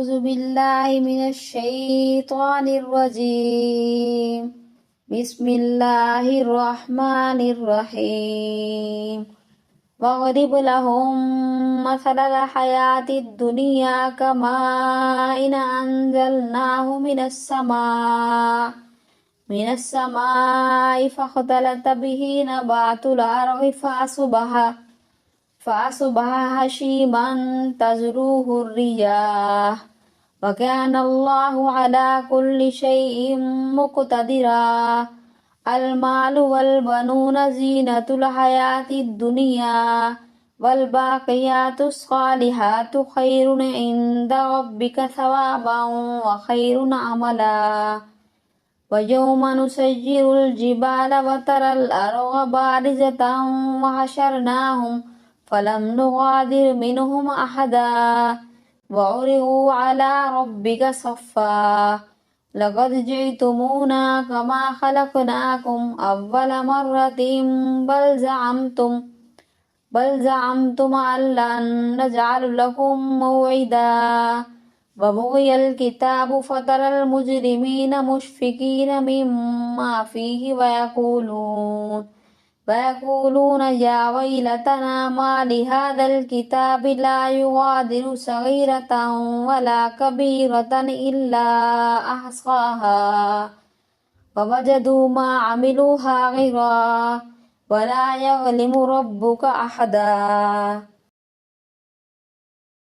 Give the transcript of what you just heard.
أعوذ بالله من الشيطان الرجيم بسم الله الرحمن الرحيم واضرب لهم مثل الحياة الدنيا كماء أنزلناه من السماء فاختلط به نبات الأرض فأصبح هشيما تذروه الرياح وكان الله على كل شيء مقتدرا المال والبنون زينة الحياة الدنيا والباقيات الصالحات خير عند ربك ثوابا وخير عملا ويوم نسير الجبال وترى الأرض بارزة وحشرناهم فلم نغادر منهم أحدا وعرضوا على ربك صفا لقد جئتمونا كما خلقناكم أول مرة بل زعمتم أن لن نجعل لكم موعدا وبغي الكتاب فترى المجرمين مشفقين مما فيه ويقولون يا ويلتنا ما لهذا الكتاب لا يغادر صغيرة ولا كبيرة إلا أحصاها ووجدوا ما عملوا حاضرا ولا يظلم ربك أحدا